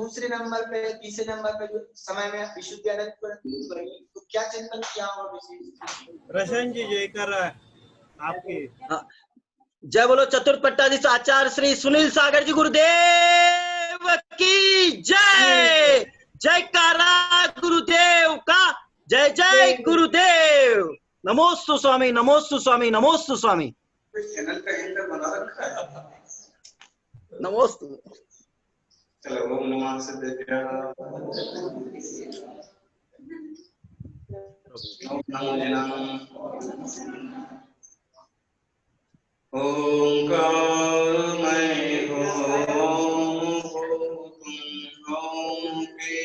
दूसरे नंबर पे तीसरे नंबर पे जो समय में विश्वविद्यालय तो क्या चिंतन किया होगा विशेष? प्रशांत जी जय कर रहा है आपकी। जय बोलो चतुर्थ पट्टाधीश आचार्य श्री सुनील सागर जी गुरुदेव की जय। जयकारा गुरुदेव का, जय जय गुरुदेव। नमोस्तु स्वामी, नमोस्तु स्वामी, नमोस्तु स्वामी। चैनल का हैंडल बना रखा है। नमोस्तु। चलो ओम नमः सिद्धेभ्यः, नमो जिनाम, ओंकारमय ओम ओम के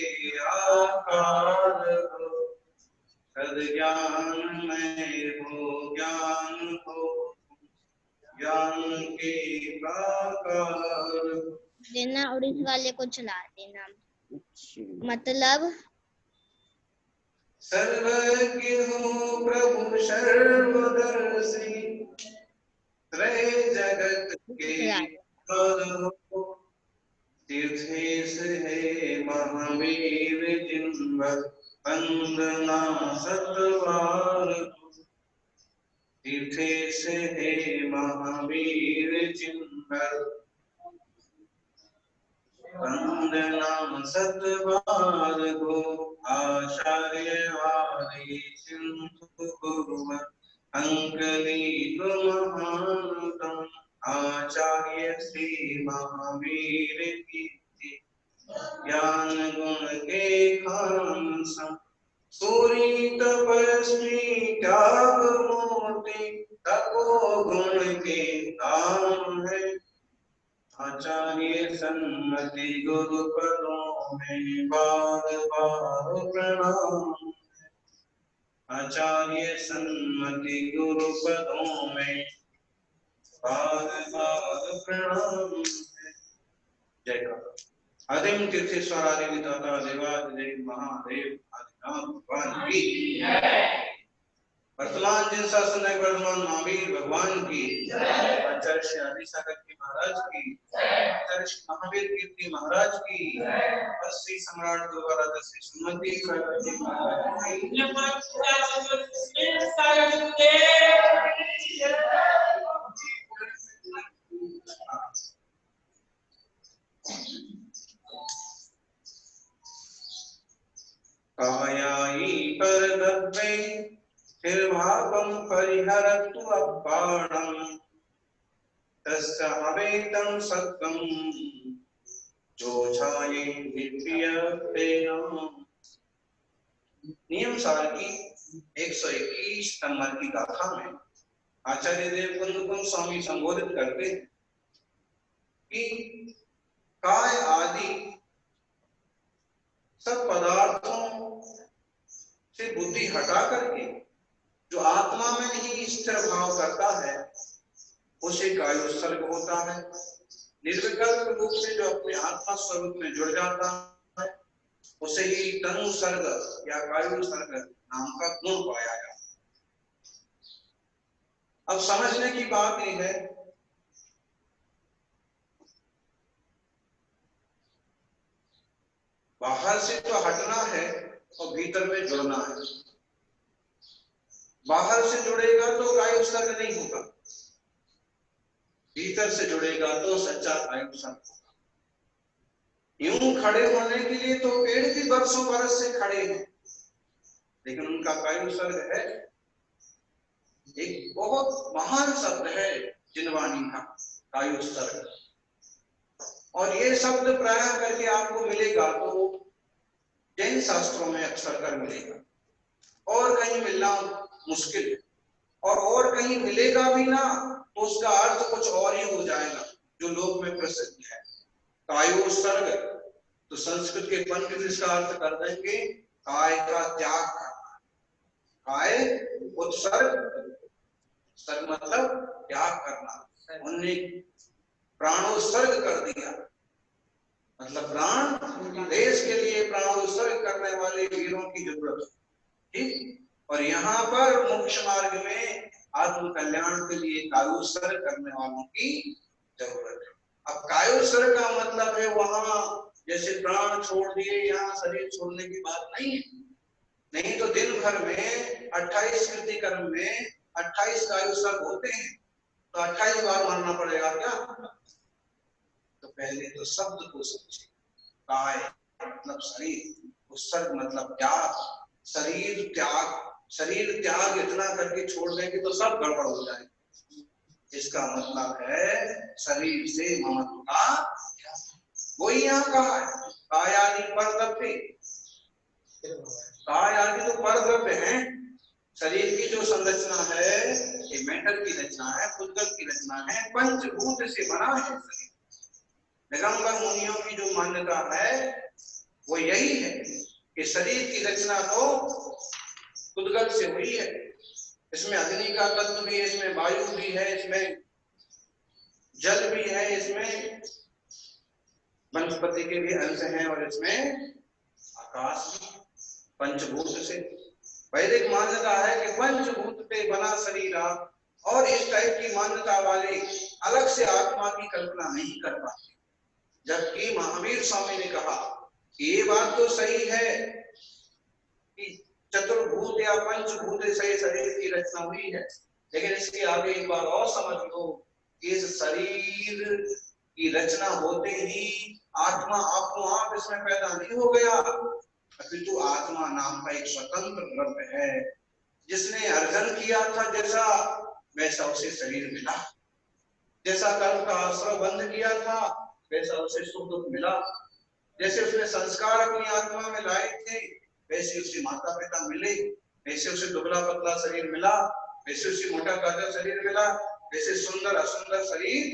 आकार हो, सद्ज्ञानमय हो ज्ञान हो, ज्ञान के प्राकार। देना और इस वाले को चला देना। मतलब सर्वज्ञ हो प्रभु सर्वदर्शी, त्रय जगत के हो, तीर्थेश है महावीर जिनवर वंदना सतवार। तीर्थेश है महावीर जिनवर वंदना सतवार हो। आचार्य आदि सिंधु गुरुवर अंकलीक महानतम, आचार्य श्री महावीर कीर्ति ज्ञान गुण के खान सम। सूरी तपस्वी त्याग मूर्ति, तपो गुण के धाम है। आचार्य सन्मति गुरु पदों में बार बार प्रणाम। आचार्य सन्मति गुरु पदों में बार बार प्रणाम। जय का आदिम तीर्थेश्वर आदि विधाता देवादिदेव महादेव आदिनाथ भगवान की वर्तमान जिन शासन है वर्तमान महावीर भगवान की, आचार्य श्री आदि सागर की महाराज की, आचार्य श्री महावीर कीर्ति महाराज की, श्री सम्राट गुरुवारा श्री सुमति सागर जी महाराज की। कायाई पर दब्बे निर्भावं परिहरतु अपाणं, तस्य हवेतं सत्वं जोछाये नित्यतेन। नियम सार की 121 नंबर की गाथा में आचार्य देव कुंद स्वामी संबोधित करते हैं कि काय आदि सब पदार्थों से बुद्धि हटा करके जो आत्मा में ही स्थिर भाव करता है उसे कायोत्सर्ग होता है। निर्विकल्प रूप से जो अपने आत्मा स्वरूप में जुड़ जाता है उसे ही तनुसर्ग या कायोत्सर्ग नाम का गुण पाया जाता है। अब समझने की बात यह है बाहर से तो हटना है और भीतर में जुड़ना है। बाहर से जुड़ेगा तो कायोत्सर्ग नहीं होगा, भीतर से जुड़ेगा तो सच्चा कायोत्सर्ग होगा। यूं खड़े होने के लिए तो पेड़ भी बरसों बरस से खड़े हैं, लेकिन उनका कायोत्सर्ग है। एक बहुत महान शब्द है जिनवाणी का कायोत्सर्ग, और ये शब्द प्रायः करके आपको मिलेगा तो जैन शास्त्रों में अक्सर कर मिलेगा, और कहीं मिलना मुश्किल है, और कहीं मिलेगा भी ना तो उसका अर्थ कुछ और ही हो जाएगा जो लोक में प्रसिद्ध है। कायोत्सर्ग तो संस्कृत के पंडित इसका अर्थ कर देंगे काय का त्याग करना। काय उत्सर्ग, सर्ग मतलब त्याग करना। उन्होंने प्राणोत्सर्ग कर दिया, मतलब प्राण देश के लिए प्राणोत्सर्ग करने वाले वीरों की जरूरत है। ठीक, और यहाँ पर मोक्ष मार्ग में आत्म कल्याण के लिए कायोत्सर्ग करने वालों की जरूरत है। अब कायोत्सर्ग का मतलब है वहां जैसे प्राण छोड़ दिए, यहाँ शरीर छोड़ने की बात नहीं है। नहीं तो दिन भर में 28 कृति कर्म में 28 कायु सर्ग होते हैं, तो 28 बार मरना पड़ेगा क्या? तो पहले तो शब्द को समझे। काय मतलब शरीर, उत्सर्ग मतलब त्याग, शरीर त्याग। शरीर त्याग इतना करके छोड़ देंगे तो सब गड़बड़ हो जाएगी। इसका मतलब है शरीर से ममत्व का त्याग। वही यहाँ कहा है, कायादि परद्रव्य। काय आदि तो परद्रव्य है। शरीर की जो संरचना है ये मैटर की रचना है, पुद्गल की रचना है, पंचभूत से बना है शरीर। दिगंबर मुनियों की जो मान्यता है वो यही है कि शरीर की रचना तो पुद्गल से हुई है। इसमें अग्नि का तत्व भी है, इसमें वायु भी है, इसमें जल भी है, इसमें वनस्पति के भी अंश हैं और इसमें आकाश भी। पंचभूत से वैदिक मान्यता है कि पंचभूत पे बना शरीर। और इस टाइप की मान्यता वाले अलग से आत्मा की कल्पना नहीं कर पाते। जबकि महावीर स्वामी ने कहा कि ये बात तो सही है कि चतुर्भूत या पंचभूत से शरीर की रचना हुई है, लेकिन इसके आगे एक बार और समझ लो कि इस शरीर की रचना होते ही आत्मा आपको आप इसमें पैदा नहीं हो गया, अपितु आत्मा नाम का एक स्वतंत्र द्रव्य है। जिसने अर्जन किया था जैसा वैसा उसे शरीर मिला, जैसा कर्म का आश्रय बंद किया था वैसा उसे सुख दुख मिला, जैसे उसने संस्कार अपनी आत्मा में लाए थे वैसे उसे माता पिता मिले, वैसे उसे दुबला पतला शरीर मिला, वैसे उसे मोटा ताजा शरीर मिला, वैसे सुंदर असुंदर शरीर।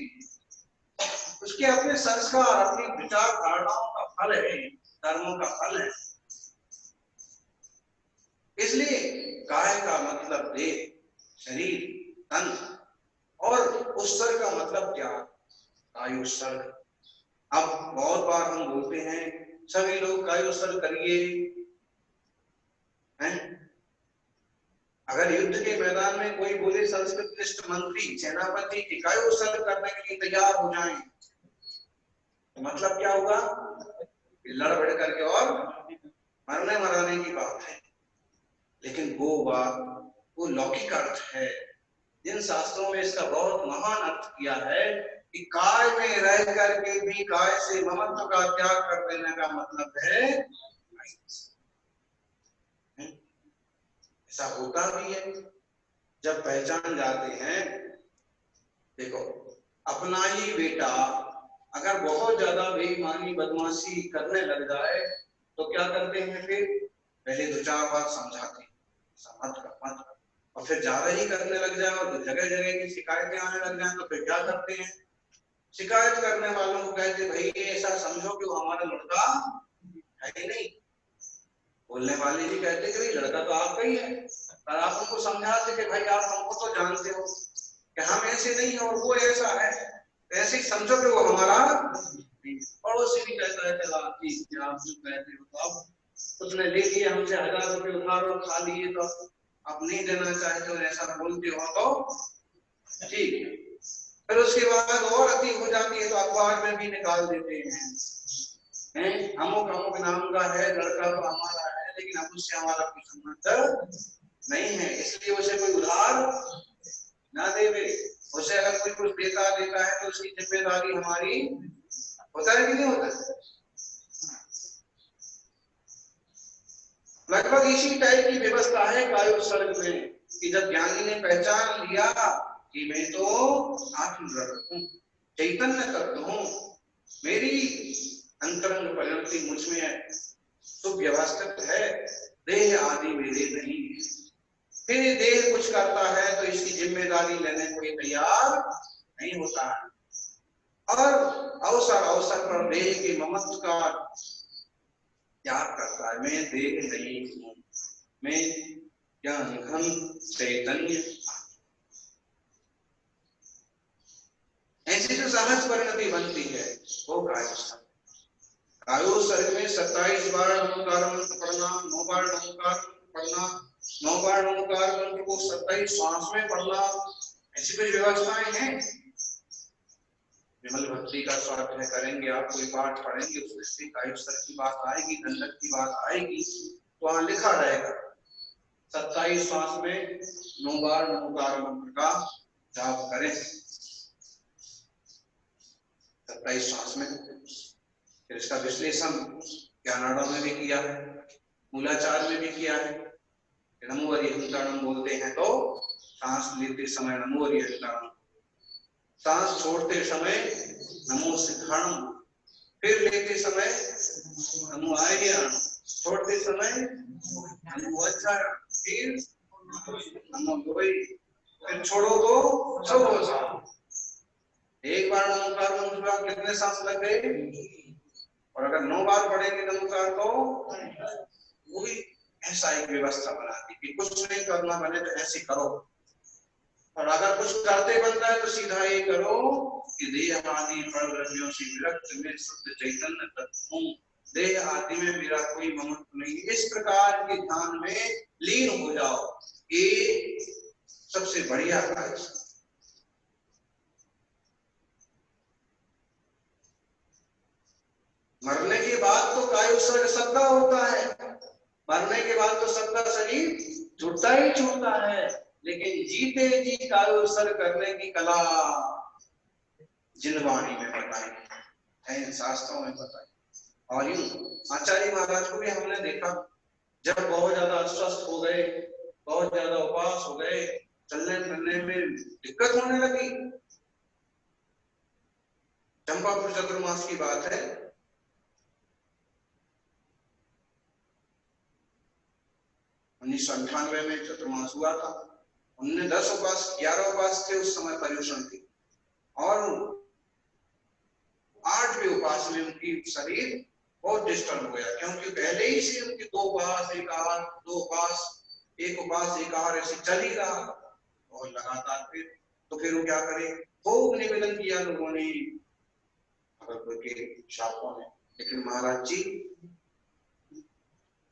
उसके अपने संस्कार, अपनी विचार धारणाओं का फल है, कर्मों का फल है। इसलिए काय का मतलब देह, शरीर, तन, और उत्सर्ग का मतलब क्या? कायु उत्सर्ग। अब बहुत बार हम बोलते हैं सभी लोग कायु उत्सर्ग करिए, हैं? अगर युद्ध के मैदान में कोई बोले संस्कृत मंत्री सेनापति की कायु उत्सर्ग करने के लिए तैयार हो जाएं, तो मतलब क्या होगा? लड़ बढ़ करके और मरने मराने की बात है। लेकिन वो बात, वो लौकिक अर्थ है। जिन शास्त्रों में इसका बहुत महान अर्थ किया है कि काय में रह करके भी काय से ममत्व का त्याग कर देने का मतलब है ऐसा होता भी है। जब पहचान जाते हैं, देखो अपना ही बेटा अगर बहुत ज्यादा बेईमानी बदमाशी करने लग जाए तो क्या करते हैं? फिर पहले दो चार बार समझाते हैं, मत कर मत कर, और फिर ज्यादा ही करने लग जाए और जगह जगह की शिकायतें आने लग जाए तो फिर क्या करते हैं? शिकायत करने वालों को कहते भाई ऐसा समझो कि वो हमारा लड़का है ही नहीं। बोलने वाले भी कहते कि भाई लड़का तो आपका ही है, और आप उनको समझाते कि भाई आप हमको तो जानते हो कि हम ऐसे नहीं है और वो ऐसा है, ऐसे ही समझो कि वो हमारा। पड़ोसी भी कहता है चला ठीक है, आप जो कहते हो तो अब उसने ले लिए हमसे 1000 रुपये उधार और खा लिए, तो आप नहीं देना चाहते हो, ऐसा बोलते हो तो ठीक है। फिर उसके बाद और अति हो जाती है तो अखबार में भी निकाल देते हैं, अमुक अमुक नाम का है लड़का तो हमारा है, लेकिन अब उससे हमारा कोई संबंध नहीं है, इसलिए उसे कोई उधार ना देवे। उसे अगर कोई कुछ देता है तो उसकी जिम्मेदारी हमारी होता है कि नहीं होता? लगभग इसी टाइप की व्यवस्था है कायु उत्सर्ग में कि जब ज्ञानी ने पहचान लिया कि मैं तो आत्म हूँ, चैतन्य तत्व हूँ, मेरी अंतरंग परिणति मुझ में सुव्यवस्थित है, देह आदि मेरे नहीं है। फिर देह कुछ करता है तो इसकी जिम्मेदारी लेने को तैयार नहीं होता है, और अवसर अवसर पर देह के ममत्व का त्याग करता है। मैं देह नहीं हूँ, मैं ज्ञान घन चैतन्य। ऐसी जो सहज परिणति बनती है वो कायु सर्ग। कायु सर्ग में 27 बार ओंकार मंत्र पढ़ना, 9 बार ओंकार पढ़ना, 9 बार ओंकार मंत्र को 27 श्वास में पढ़ना, ऐसी कुछ व्यवस्थाएं हैं। विमल भक्ति का स्वाध्याय करेंगे, आप कोई पाठ पढ़ेंगे, उसमें से कायु स्तर की बात आएगी, गंधक की बात आएगी, तो वहां लिखा रहेगा 27 श्वास में 9 बार नमोकार मंत्र का जाप करें, 27 श्वास में। फिर इसका विश्लेषण ज्ञानार्णव में भी किया है, मूलाचार में भी किया है। नमो हरिहंकारणम बोलते हैं तो सांस लेते समय नमो हरिहंकारणम, सांस छोड़ते समय नमो सिद्धाणम, फिर लेते समय नमो आर्याणम, छोड़ते समय नमो वज्रायणम, फिर नमो लोई, फिर छोड़ो तो सब हो जाओ। एक बार नमोकार मंत्र कितने सांस लग गए? और अगर 9 बार पढ़ेंगे नमोकार तो वो भी ऐसा एक व्यवस्था बना दी कि कुछ नहीं करना बने तो ऐसे करो, और अगर कुछ करते बनता है तो सीधा ये करो कि देह आदि परद्रव्यों से विरक्त में शुद्ध चैतन्य तत्व हूं, देह आदि में मेरा कोई ममत्व नहीं। इस प्रकार के ध्यान में लीन हो जाओ, ये सबसे बढ़िया कार्य। मरने के बाद तो कायु सर्ग सत्ता होता है, मरने के बाद तो सबका शरीर छूटता ही छूटता है, लेकिन जीते जी कायु सर्ग करने की कला जिनवाणी में बताई है, शास्त्रों में बताई। और यूं आचार्य महाराज को भी हमने देखा, जब बहुत ज्यादा अस्वस्थ हो गए, बहुत ज्यादा उपास हो गए, चलने फिरने में दिक्कत होने लगी, चंपापुर चतुर्मास की बात है, उन्नीस 1998 में चतुर्मास हुआ था। उन्होंने 10 उपास 11 उपास थे उस समय पर्युषण के, और 8वें उपास में उनकी शरीर बहुत डिस्टर्ब हो गया, क्योंकि पहले ही से उनके 2 उपास 1 आहार 2 उपास 1 उपास 1 आहार ऐसे चल ही रहा और लगातार। फिर वो क्या करे, खूब निवेदन किया लोगों ने भगवत के शापों में, लेकिन महाराज जी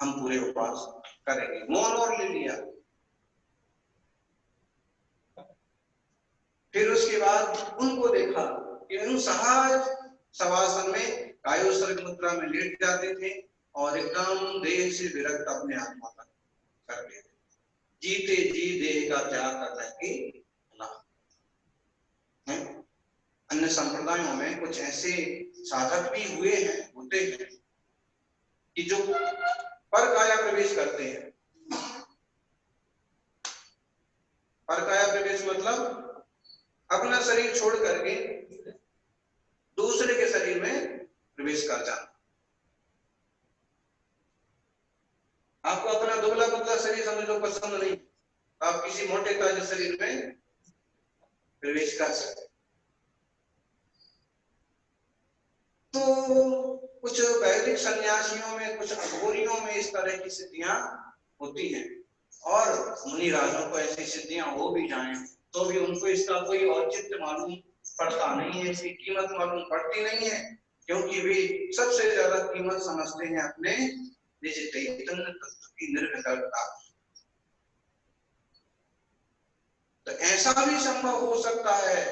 हम पूरे उपास करेंगे, मौन और ले लिया। फिर उसके बाद उनको देखा कि उन सहज शवासन में कायु सर्ग मुद्रा में लेट जाते थे और एकदम देह से विरक्त अपने आत्मा तक कर लेते, जीते जी देह का त्याग करने की कला। अन्य संप्रदायों में कुछ ऐसे साधक भी हुए हैं, होते हैं कि जो पर काया प्रवेश करते हैं। पर काया प्रवेश मतलब अपना शरीर छोड़ करके दूसरे के शरीर में प्रवेश कर जाना। आपको अपना दुबला पतला शरीर समझ लो पसंद नहीं, आप किसी मोटे ताजे शरीर में प्रवेश कर सकते। तो कुछ वैदिक सन्यासियों में, कुछ अघोरियों में इस तरह की सिद्धियां होती हैं, और मुनि राजों को ऐसी सिद्धियां हो भी जाएं तो भी उनको इसका कोई औचित्य मालूम पड़ता नहीं है, इसकी कीमत मालूम पड़ती नहीं है, क्योंकि वे सबसे ज्यादा कीमत समझते हैं अपने निज चैतन्य तत्व की निर्विकल्पता। तो ऐसा भी संभव हो सकता है।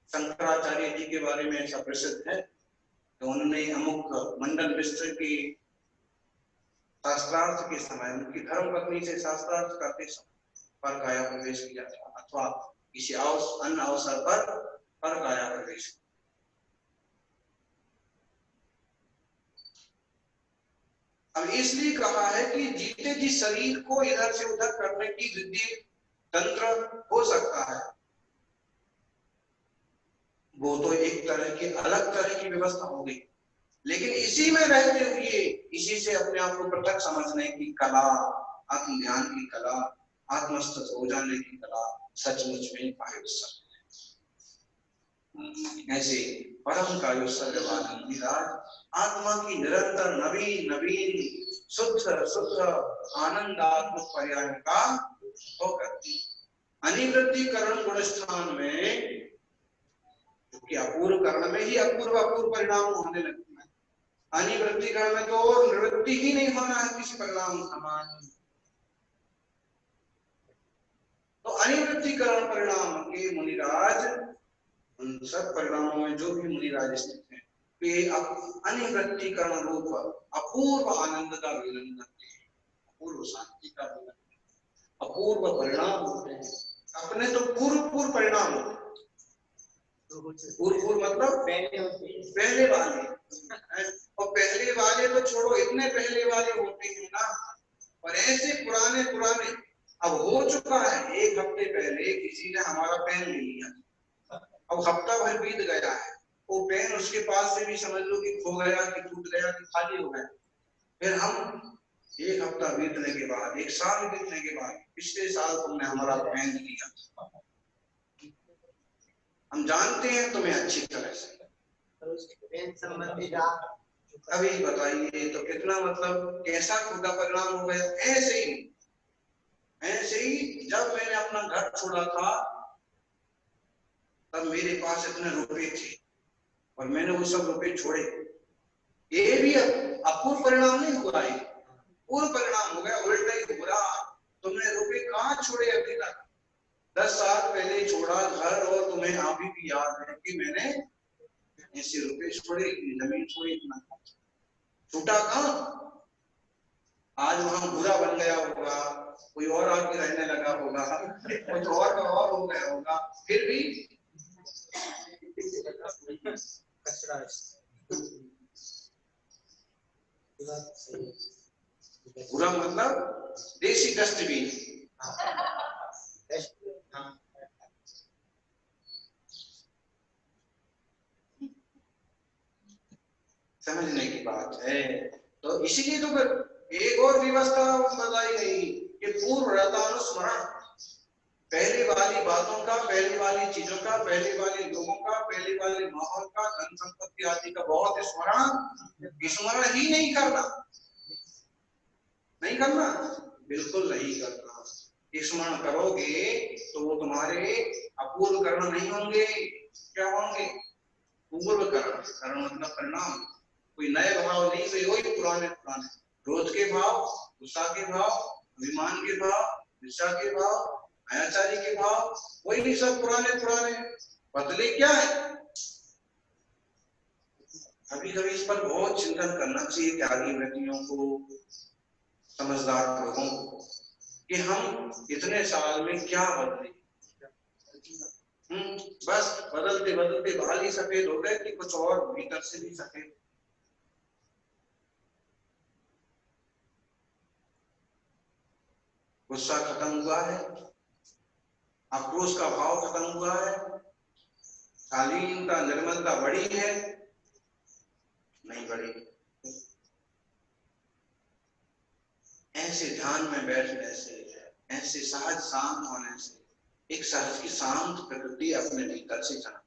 शंकराचार्य जी के बारे में ऐसा प्रसिद्ध है तो उन्होंने अमुक मंडल मिश्र की शास्त्रार्थ के समय उनकी धर्म पत्नी से शास्त्रार्थ करते समय पर काया प्रवेश किया था, अथवा किसी अन्य अवसर पर काया प्रवेश। अब इसलिए कहा है कि जीते जी शरीर को इधर से उधर करने की वृद्धि तंत्र हो सकता है, वो तो एक तरह की अलग तरह की व्यवस्था होगी, लेकिन इसी में रहते हुए इसी से अपने आप को पृथक समझने की कला, आत्म ध्यान की कला, आत्मस्थ हो जाने की कला सचमुच में कायु सर्ग है। ऐसे परम कायु सर्ग वाले मुनिराज आत्मा की निरंतर नवीन नवीन शुद्ध शुद्ध आनंदात्मक पर्याय का हो करती। अनिवृत्ति करण गुण स्थान में, क्योंकि अपूर्व करण में ही अपूर्व अपूर्व परिणाम होने लगते हैं, अनिवृत्ति करण में तो निवृत्ति ही नहीं होना है किसी परिणाम समान। तो अनिवृत्तिकरण परिणाम के मुनिराज उन सब परिणामों में जो भी मुनिराज स्थित हैं वे अनिवृत्तिकरण रूप अपूर्व आनंद का मिलन करते हैं, अपूर्व शांति का मिलन, अपूर्व परिणाम होते हैं। अपने तो पूर्व परिणाम होते हैं। पूर्व मतलब पहले वाले, और पहले वाले तो छोड़ो, इतने पहले वाले होते हैं ना, और ऐसे पुराने अब हो चुका है। एक हफ्ते पहले किसी ने हमारा पेन ले लिया, अब हफ्ता भर बीत गया है, वो पेन उसके पास से भी समझ लो कि खो गया, कि टूट गया, कि खाली हो गया। फिर हम एक हफ्ता बीतने के बाद, एक साल बीतने के बाद, पिछले साल तुमने हमारा पेन लिया, हम जानते हैं तुम्हें अच्छी तरह से, अभी बताइए तो कितना मतलब कैसा खुदा परिणाम हो गया। ऐसे ही जब मैंने अपना घर छोड़ा था तब मेरे पास इतने रुपए थे और मैंने वो सब रुपए छोड़े। ये भी अपूर्व परिणाम नहीं हुआ, है पूर्व परिणाम हो गया, उल्टा ही बुरा। तुमने रुपए कहाँ छोड़े अभी तक? 10 साल पहले छोड़ा घर, और तुम्हें अभी भी याद है कि मैंने ऐसे रुपए छोड़े, जमीन छोड़ी, इतना छूटा कहाँ? आज वहां बुरा बन गया होगा, कोई और आके रहने लगा होगा, कुछ और हो गया होगा, फिर भी बुरा मतलब देसी डस्टबिन। समझने की बात है। तो इसीलिए तो फिर एक और व्यवस्था बताई गई कि पूर्व रतानुस्मरण, पहले वाली बातों का, पहले वाली चीजों का, पहले वाले लोगों का, पहले वाले माहौल का, धन संपत्ति आदि का बहुत स्मरण ही नहीं करना, बिल्कुल नहीं करना। स्मरण करोगे तो वो तुम्हारे अपूर्व कर्म नहीं होंगे, क्या होंगे? पूर्व कर्म मतलब परिणाम। कोई नए भाव नहीं, वही पुराने क्रोध के भाव, गुस्सा के भाव, अभिमान के भाव, ईर्ष्या के भाव, अनाचारी के भाव, वही नहीं, सब पुराने। बदले क्या है? कभी इस पर बहुत चिंतन करना चाहिए त्यागी व्यक्तियों को, समझदार लोगों को, कि हम इतने साल में क्या बदले। बस बदलते बाल ही सफेद हो गए कि कुछ और भीतर से भी सफेद। गुस्सा खत्म हुआ है, आक्रोश का भाव खत्म हुआ है, शालीनता निर्मलता बढ़ी है, नहीं बढ़ी। ऐसे ध्यान में बैठने से, ऐसे सहज शांत होने से, एक सहज की शांत प्रकृति अपने भीतर से जाना।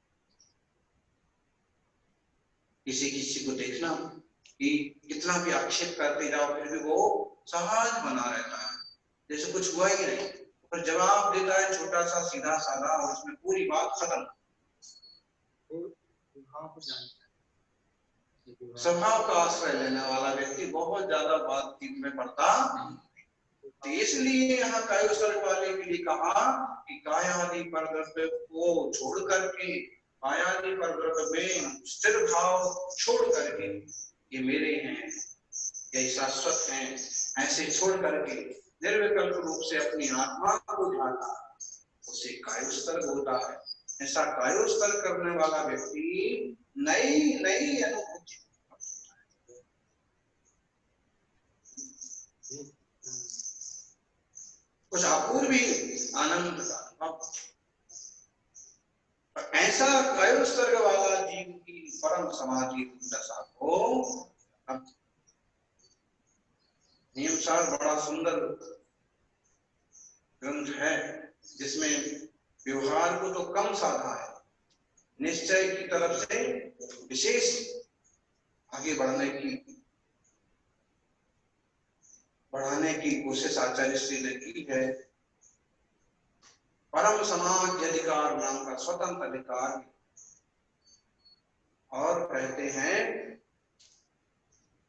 किसी को देखना कि कितना भी आक्षेप करते जाओ फिर भी वो सहज बना रहता है, जैसे कुछ हुआ ही नहीं, पर जवाब देता है छोटा सा सीधा साधा, और उसमें पूरी बात खत्म। स्वभाव का आश्रय लेने वाला व्यक्ति बहुत ज्यादा बातचीत में पड़ता। तो इसलिए यहाँ कायोसर्ग वाले के लिए कहा कि कायादि परद्रव्य को छोड़ करके, कायादि परद्रव्य में स्थिर भाव छोड़ करके, ये मेरे हैं, ये शाश्वत हैं, ऐसे छोड़ करके निर्विकल्प रूप से अपनी आत्मा को झांका, उसे कायोसर्ग होता है। ऐसा कायोसर्ग करने वाला व्यक्ति नई अनुभूति, कुछ अपूर्वी आनंद का, ऐसा कायोसर्ग वाला जीव की परम समाधि दशा को नियमसार बड़ा सुंदर ग्रंथ है, जिसमें व्यवहार को तो कम साधा है, निश्चय की तरफ से विशेष आगे बढ़ाने की कोशिश आचार्य श्री ने की है। परम समाज अधिकार नाम का स्वतंत्र अधिकार, और कहते हैं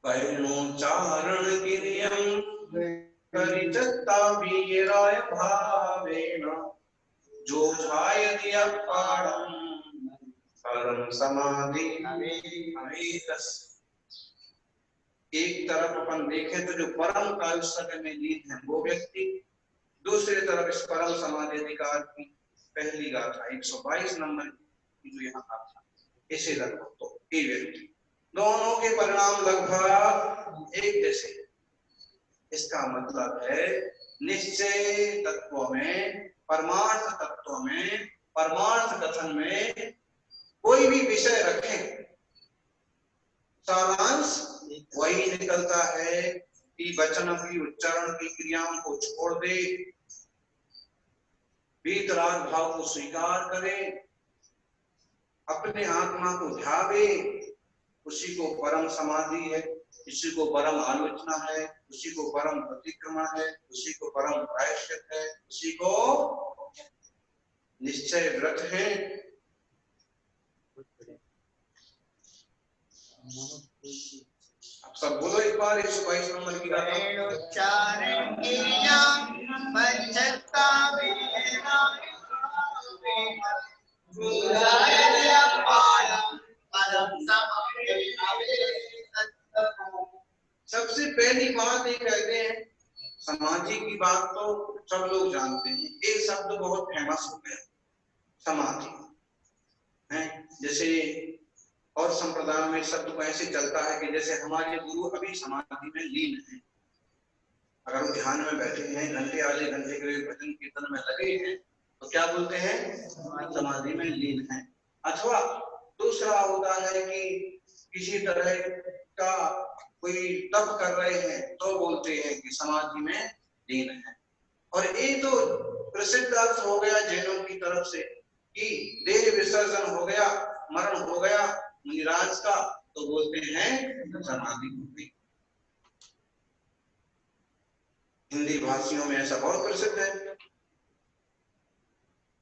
चारण गिरियम परिचत्ता भावेन जो झाय दिया पाड़म परम समाधि अवेतस्य। एक तरफ अपन देखें तो जो परम कालसर्ग में लीन है वो व्यक्ति, दूसरी तरफ इस परम समाधि अधिकार की पहली गाथा 122 नंबर की जो यहाँ गाथा, इसे रखो तो ये व्यक्ति, दोनों के परिणाम लगभग एक जैसे। इसका मतलब है निश्चय तत्व में, परमार्थ तत्व में, परमार्थ कथन में कोई भी विषय रखें, सारांश वही निकलता है कि वचन की उच्चारण की क्रियाओं को छोड़ दे, वीतराग भाव को स्वीकार करे, अपने आत्मा को ध्यावे, उसी को परम समाधि है, उसी को परम आलोचना है, उसी को परम प्रतिक्रमण है, उसी को परम प्रायश्चित है, उसी को निश्चय व्रत है। आप सब बोलो एक बार 122 नंबर की गाथा। सबसे पहली बात ये कहते हैं, समाधि की बात तो सब लोग जानते हैं, एक शब्द बहुत फेमस हो गया समाधि है। जैसे और संप्रदाय में शब्द को ऐसे चलता है कि जैसे हमारे गुरु अभी समाधि में लीन हैं, अगर वो ध्यान में बैठे हैं, घंटे आधे घंटे के भजन कीर्तन में लगे हैं, तो क्या बोलते हैं? समाधि में लीन हैं। अथवा दूसरा होता है कि किसी तरह का कोई तप कर रहे हैं तो बोलते हैं कि समाधि में लीन है। और ये तो प्रसिद्ध अर्थ हो गया जैनों की तरफ से कि देह विसर्जन हो गया, मरण हो गया मुनिराज का, तो बोलते हैं समाधि हो गई। हिंदी भाषियों में ऐसा बहुत प्रसिद्ध है।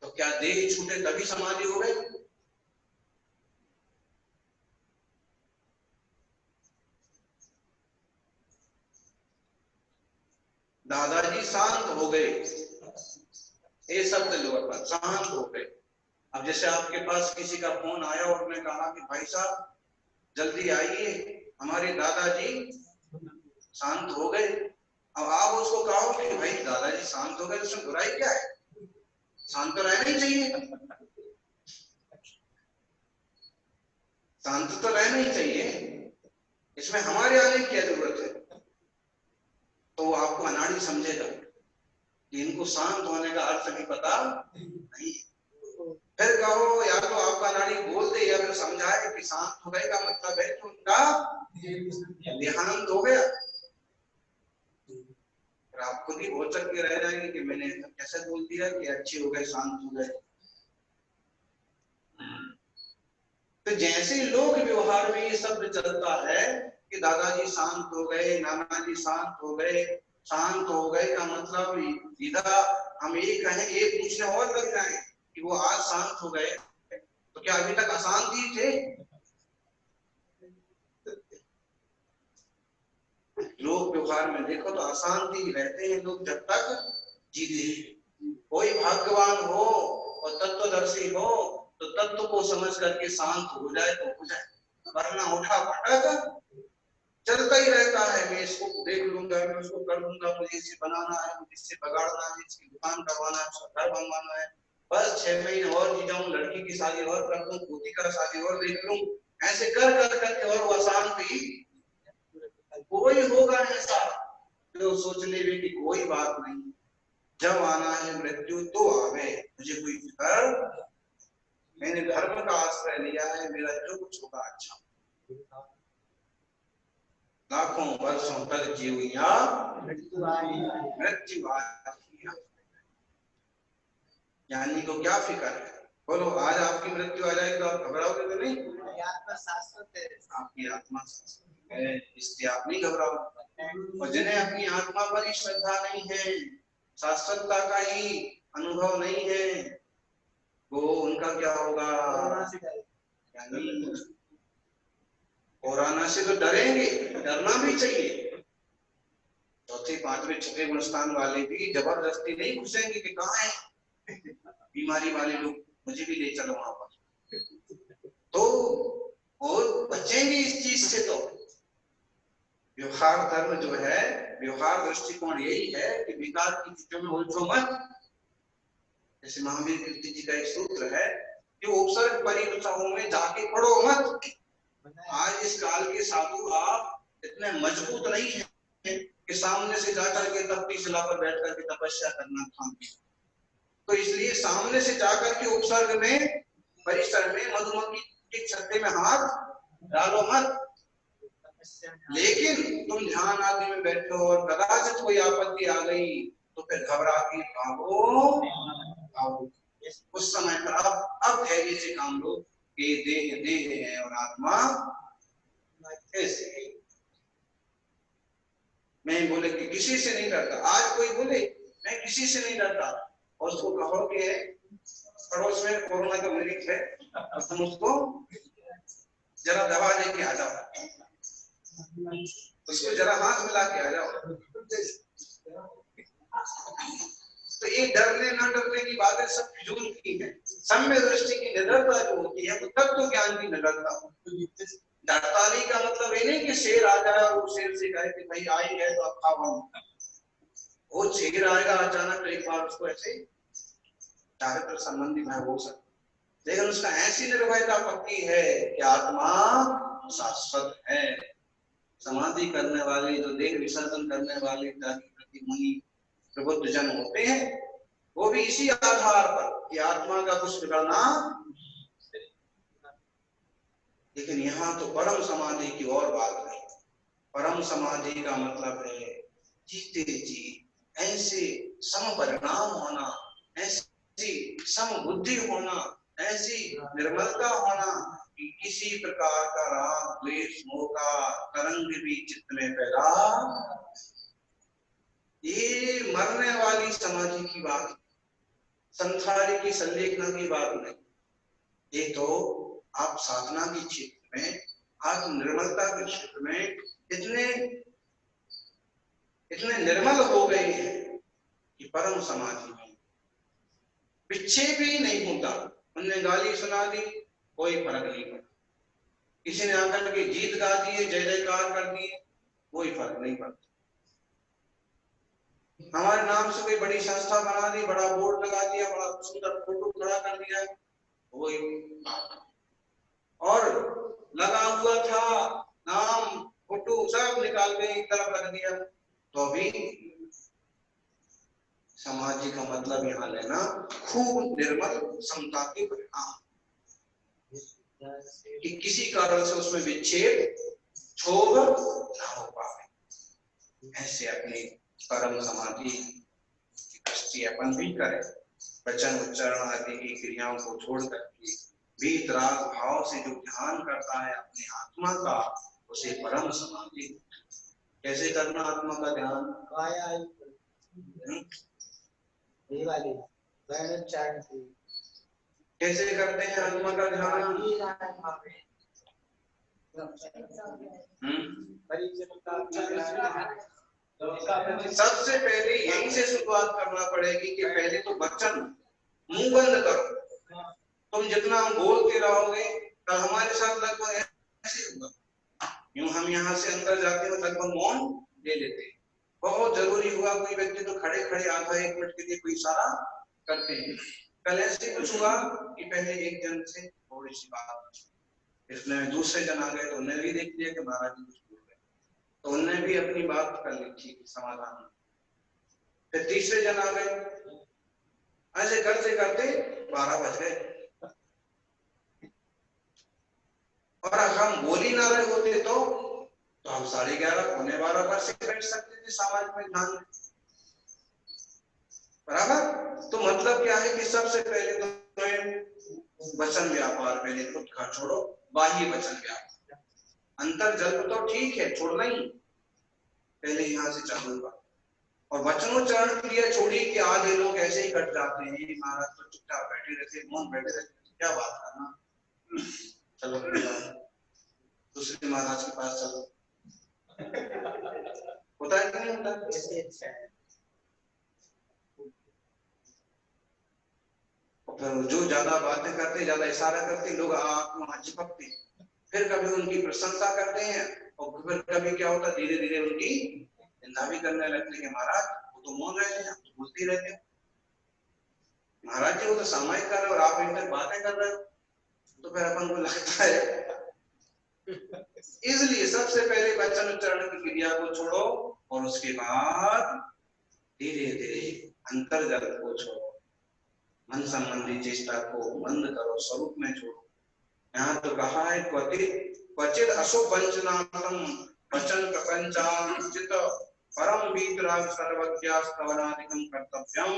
तो क्या देह छूटे तभी समाधि हो गई? दादाजी शांत हो गए, ये शब्द लो अपन, शांत हो गए। अब जैसे आपके पास किसी का फोन आया और मैं कहा कि भाई साहब जल्दी आइए, हमारे दादाजी शांत हो गए। अब आप उसको कहो कि भाई दादाजी शांत हो गए, उसमें बुराई क्या है? शांत तो रहना ही चाहिए, शांत तो रहना ही चाहिए, इसमें हमारे आने की क्या जरूरत है? तो आपको अनाड़ी समझेगा कि इनको शांत होने का अर्थ भी पता नहीं। फिर कहो या तो आपका नाड़ी बोल दे या फिर समझाए कि शांत हो गए का मतलब है कि उनका देहांत हो गया। फिर आप खुद ही बोल सकते रह जाएंगे कि मैंने कैसे बोल दिया कि अच्छे हो गए, शांत हो गए। तो जैसे लोक व्यवहार में ये शब्द चलता है कि दादाजी शांत हो गए, नाना जी शांत हो गए, शांत हो गए का मतलब सीधा हम ये कहें, एक पूछने और लग जाए कि वो आज शांत हो गए, तो क्या अभी तक अशांत ही थे? लोक व्यवहार में देखो तो अशांति ही रहते हैं लोग जब तक जीते हैं। कोई भाग्यवान हो और तत्वदर्शी हो तो तत्व को समझ करके शांत हो जाए तो हो जाए, वरना उठा पटक चलता ही रहता है। मैं इसको देख लूंगा, मैं उसको कर लूंगा, मुझे इसे बनाना है, मुझे इससे बगाड़ना है, इसकी दुकान करवाना है, उसका घर बनवाना है, बस 6 महीने और जी जाऊं, लड़की की शादी और कर दूं, पोती का शादी और देख लूं, ऐसे कर कर करके और वो अशांति कोई होगा ऐसा जो सोच ले कि कोई बात नहीं, जब आना है मृत्यु तो आवे, मुझे कोई फिक्र, मैंने धर्म का आश्रय लिया है, मेरा जो कुछ होगा अच्छा। लाखों वर्षों तक जीविया मृत्यु ज्ञानी को क्या फिक्र है? बोलो आज आपकी मृत्यु आ जाएगी तो आप घबराओगे तो नहीं? आत्मा शाश्वत है, आपकी आत्मा शाश्वत है, इसलिए आप नहीं घबराओ। और जिन्हें अपनी आत्मा पर ही श्रद्धा नहीं है, शाश्वतता का ही अनुभव नहीं है, वो उनका क्या होगा? कोरोना से तो डरेंगे, डरना भी चाहिए। चौथे पांचवें छठे गुण स्थान वाले भी जबरदस्ती नहीं घुसेंगे कि कहाँ है बीमारी वाले लोग, मुझे भी ले चलो वहां पर। तो वो बचेंगे इस चीज से। तो व्यवहार धर्म जो है, व्यवहार दृष्टिकोण यही है कि विकार की चीजों में उलझो मत। जैसे महावीर कीर्ति जी का एक सूत्र है कि उपसर्ग परिवृत्ताओं में जाके पड़ो मत। आज इस काल के साधु आप इतने मजबूत नहीं है कि सामने से जाकर के तपती शिला पर बैठ करके तपस्या करना था। तो इसलिए सामने से जाकर के उपसर्ग में, परिसर में मधुमक्खी के छत्ते में हाथ डालो मत। लेकिन तुम ध्यान आदि में बैठे हो और कदाचित कोई आपत्ति आ गई तो फिर घबरा के भागो। उस समय पर अब धैर्य से काम लो कि देह देह है और आत्मा ऐसे। मैं बोले कि किसी से नहीं डरता। आज कोई बोले मैं किसी से नहीं डरता और उसको कहो कि पड़ोस में कोरोना का मरीज है, तुम उसको जरा दवा लेके आ जाओ, उसको जरा हाथ मिला के आ जाओ। तो ये डरने न डरने की बातें सब फिजूल की है। सम्य दृष्टि की निडरता जो होती है वो तत्व ज्ञान की निडरता होती है। डरताली का मतलब ये नहीं कि शेर आ जाए और वो शेर से कहे कि भाई आई है तो अब खाओ। वो शेर आएगा अचानक तो एक बार उसको ऐसे चारित्र संबंधी भय हो सकता, लेकिन उसका ऐसी निर्भयता पक्की है कि आत्मा शाश्वत है। समाधि करने वाले, जो देह विसर्जन करने वाले प्रति मुनि प्रबुद्ध जन होते हैं, वो भी इसी आधार पर कि आत्मा का कुछ बिगड़ना। लेकिन यहाँ तो परम समाधि की और बात नहीं। परम समाधि का मतलब है जीते जी ऐसे सम परिणाम होना, ऐसी सम बुद्धि होना, ऐसी निर्मलता होना कि किसी प्रकार का राग द्वेष मोह का तरंग भी चित्त में पैदा। ये मरने वाली समाधि की बात, संसारी की संलेखना की बात नहीं। ये तो आप साधना के क्षेत्र में, आत्म निर्मलता के क्षेत्र में इतने निर्मल हो गए हैं कि परम समाधि में विक्षेप ही नहीं होता। उनने गाली सुना दी, कोई फर्क नहीं पड़ा। किसी ने आकर के गीत गा दिए, जय जयकार कर दिए, कोई फर्क नहीं पड़ता। हमारे नाम से कोई बड़ी संस्था बना दी, बड़ा बोर्ड लगा दिया, बड़ा सुंदर फोटो खड़ा कर दिया, वही और लगा हुआ था नाम फोटो सब निकाल के एक तरफ रख दिया। तो अभी समाधि का मतलब यहाँ लेना खूब निर्मल समता के परिणाम, कि किसी कारण से उसमें विक्षेप क्षोभ न हो पाए। ऐसे अपनी परम समाधि की दृष्टि अपन भी करें। वचन उच्चारण आदि की क्रियाओं को छोड़ करके वीतराग भाव से जो ध्यान करता है अपनी आत्मा का, उसे परम समाधि। कैसे करना आत्मा का ध्यान? कैसे करते हैं आत्मा का ध्यान? सबसे पहले यहीं से शुरुआत करना पड़ेगी कि पहले तो वचन मुंह बंद करो। तुम जितना बोलते रहोगे तो हमारे साथ लगभग ऐसे होगा। यूं हम यहाँ से अंदर जाते हैं लगभग मौन ले लेते हैं। बहुत जरूरी हुआ कोई व्यक्ति तो खड़े खड़े आधा एक मिनट के लिए कोई इशारा करते हैं। कल ऐसे कुछ हुआ कि पहले एक जन से थोड़ी सी बात, इसमें दूसरे जन आ गए तो उन्हें भी देख लिया कि महाराज जी कुछ बोल रहे, तो उन्हें भी अपनी बात कर ली थी समाधान। फिर तीसरे जन आ गए, ऐसे करते करते 12 बज गए। और अगर हम बोल ही ना रहे होते तो हम 11:30 पौने 12 पर से बैठ सकते थे सामाजिक में ध्यान में, बराबर। तो मतलब क्या है कि सबसे पहले तो वचन व्यापार, पहले खुद का छोड़ो, बाह्य वचन व्यापार। अंतर जल्प तो ठीक है, छोड़ना ही पहले यहाँ से चालू हुआ। और वचनोच्चारण क्रिया छोड़ी कि आधे लोग ऐसे ही कट जाते हैं, महाराज तो चुपचाप बैठे रहते, मौन बैठे रहते, क्या बात करना, चलो दूसरे महाराज के पास चलो। होता है कि नहीं होता? फिर जो ज्यादा बातें करते, ज्यादा इशारा करते, लोग वहां चिपकते, फिर कभी उनकी प्रशंसा करते हैं और फिर कभी क्या होता, धीरे धीरे उनकी निंदा भी करने लगते हैं। महाराज वो तो मौन रहते हैं, तो बोलते ही रहते हैं, महाराज जी वो तो सामायिक कर रहे हो और आप इनसे बातें कर रहे हो। तो फिर अपन को लगता है इसलिए सबसे पहले वचन उच्चारण की क्रिया को छोड़ो और उसके बाद धीरे धीरे अंतर्गत को छोड़ो, मन संबंधी चेष्टा को बंद करो, स्वरूप में छोड़ो। यहाँ तो कहा है क्वचित अशुभ पंचनाथम वचन प्रपंचाचित परम वीतराग सर्वज्ञा स्तवनादिकम कर्तव्यम।